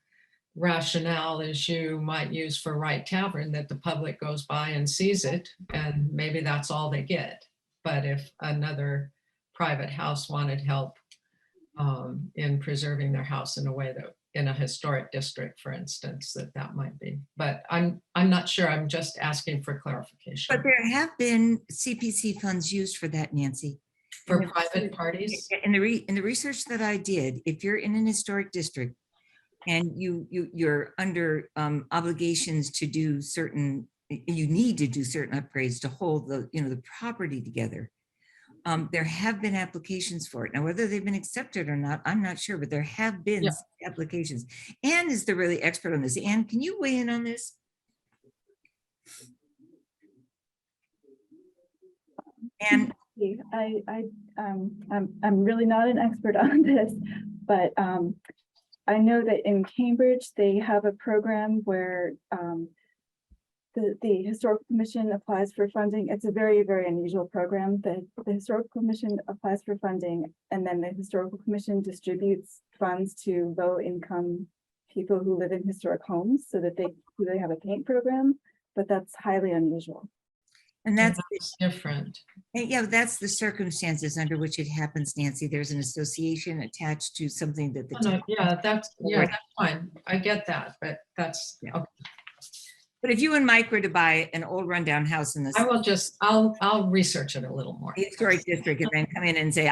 rationale as you might use for Wright Tavern, that the public goes by and sees it, and maybe that's all they get. But if another private house wanted help in preserving their house in a way that, in a historic district, for instance, that might be. But I'm not sure. I'm just asking for clarification. but there have been CPC funds used for that, Nancy. For In the private research- parties? In the research that I did, if you're in an historic district and you're under obligations to do certain, you need to do certain upgrades to hold the property together. There have been applications for it. Now, whether they've been accepted or not, I'm not sure, but there have been Yeah. applications. Anne is the really expert on this. Anne, can you weigh in on this? And I'm really not an expert on this, but I know that in Cambridge, they have a program where the Historical Commission applies for funding. It's a very, very unusual program. The Historical Commission applies for funding, and then the Historical Commission distributes funds to low-income people who live in historic homes so that they have a paint program, but that's highly unusual. and that's different. yeah, that's the circumstances under which it happens, Nancy. There's an association attached to something that the Oh, no, town. yeah, that's fine. I get that, but that's, Yeah. okay. But if you and Mike were to buy an old rundown house in I the will just, I'll research it a little more. historic district and then come in and say,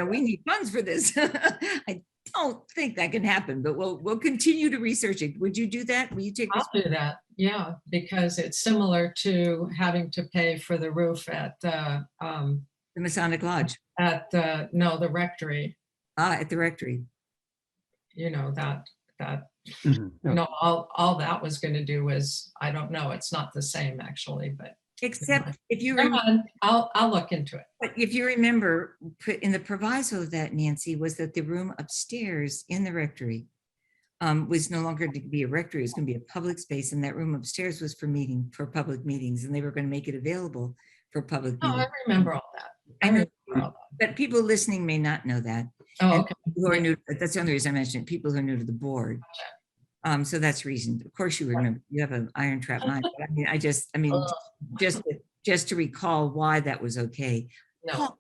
we need funds for this. I don't think that can happen, but we'll continue to research it. Would you do that? Will you take this? I'll do that, yeah, because it's similar to having to pay for the roof at The Masonic Lodge, the rectory, at the rectory. that, Mhm. Yeah. all that was gonna do was, I don't know, it's not the same actually, but Except if you never remember, mind, I'll look into it. but if you remember, in the proviso of that, Nancy, was that the room upstairs in the rectory was no longer to be a rectory, it was going to be a public space, and that room upstairs was for public meetings, and they were going to make it available for public Oh, I meetings. remember all that. I know, remember all but people listening may not know that. that. Oh, And okay. people who are new, that's the only reason I mentioned it, people who are new to the board. So that's the reason. Of course, you remember, you have an iron trap mind. But I mean, just to recall why that was okay. No,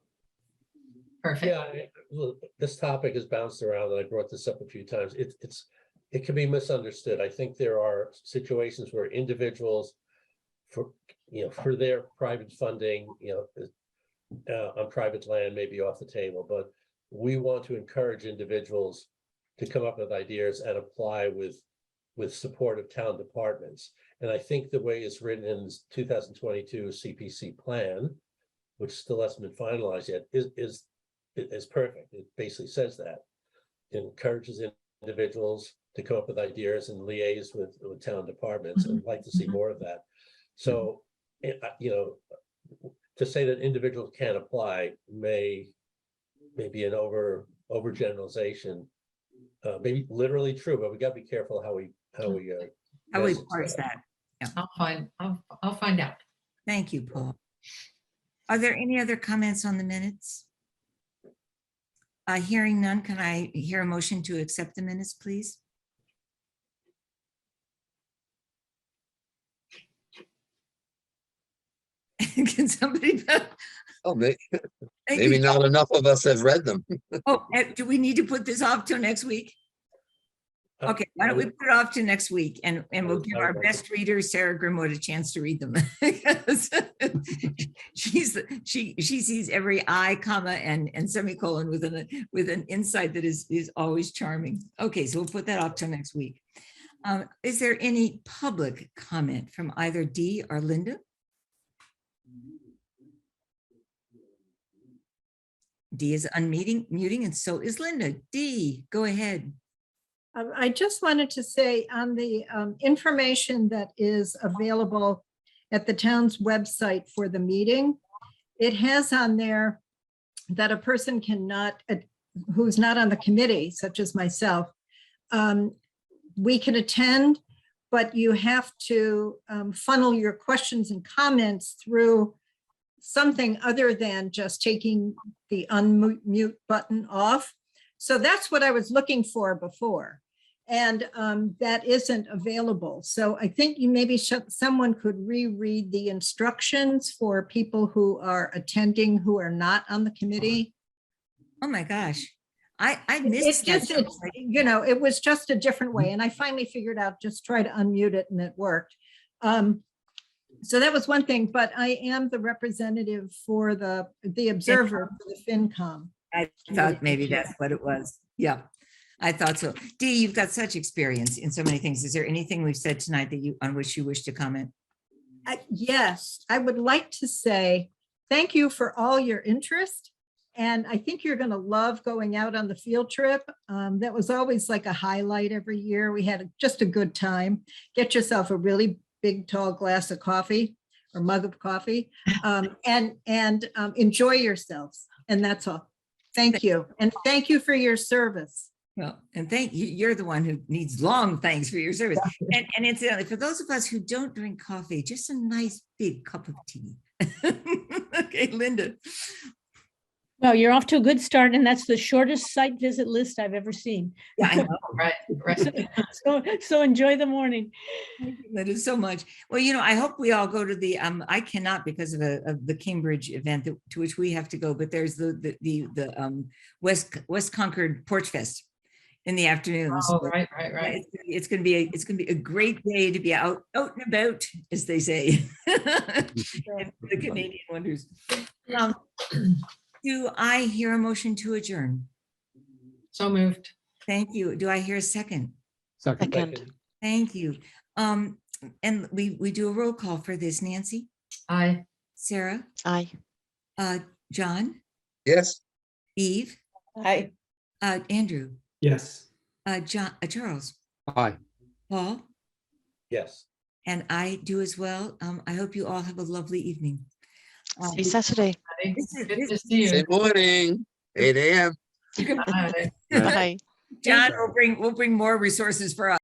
perfect. Yeah, look, this topic has bounced around, and I brought this up a few times. It can be misunderstood. I think there are situations where individuals for their private funding, on private land may be off the table, but we want to encourage individuals to come up with ideas and apply with support of town departments. And I think the way it's written in this 2022 CPC plan, which still hasn't been finalized yet, is perfect. It basically says that. It encourages individuals to come up with ideas and liaise with town departments, and I'd like to see more of that. So, you know, to say that individuals can't apply may be an overgeneralization. Maybe literally true, but we got to be careful how we message parse that. that. I'll find out. Thank you, Paul. Are there any other comments on the minutes? Hearing none, can I hear a motion to accept the minutes, please? Can somebody? Oh, Thank maybe you. not enough of us have read them. Oh, do we need to put this off till next week? Okay, why don't we put it off to next week and we'll give our best reader, Sarah Grimwood, a chance to read them. She sees every I, comma, and semicolon with an insight that is always charming. Okay, so we'll put that off till next week. Is there any public comment from either Dee or Linda? Dee is muting, and so is Linda. Dee, go ahead. I just wanted to say on the information that is available at the town's website for the meeting, it has on there that a person cannot, who's not on the committee, such as myself, we can attend, but you have to funnel your questions and comments through something other than just taking the unmute button off. So that's what I was looking for before. And that isn't available. So I think maybe someone could reread the instructions for people who are attending who are not on the committee. Oh my gosh. I missed that. You know, it was just a different way. And I finally figured out, just try to unmute it, and it worked. So that was one thing, but I am the representative for the observer for the FinCom. I thought maybe that's what it was. Yeah, I thought so. Dee, you've got such experience in so many things. Is there anything we've said tonight that on which you wish to comment? Yes, I would like to say thank you for all your interest. And I think you're going to love going out on the field trip. That was always like a highlight every year. We had just a good time. Get yourself a really big, tall glass of coffee or mug of coffee, and enjoy yourselves. And that's all. Thank you. And thank you for your service. Well, and thank you. You're the one who needs long thanks for your service. And incidentally, for those of us who don't drink coffee, just a nice big cup of tea. Okay, Linda. Well, you're off to a good start, and that's the shortest site visit list I've ever seen. Yeah, I know. Right. So enjoy the morning. Thank you, Linda, so much. Well, you know, I hope we all go to the, I cannot because of the Cambridge event to which we have to go, but there's the West Concord Porch Fest in the afternoon. Oh, So, right. it's gonna be a great day to be out and about, as they say. The Canadian wonders. Do I hear a motion to adjourn? So moved. Thank you. Do I hear a second? Second. Thank you. And we do a roll call for this. Nancy, Aye. Sarah, Aye. John, Yes. Eve, Hi. Andrew, Yes. Charles, Aye. Paul, Yes. and I do as well. I hope you all have a lovely evening. See you Saturday. Good to see you. Good morning, 8 a.m. Bye. Bye. John, we'll bring more resources for us.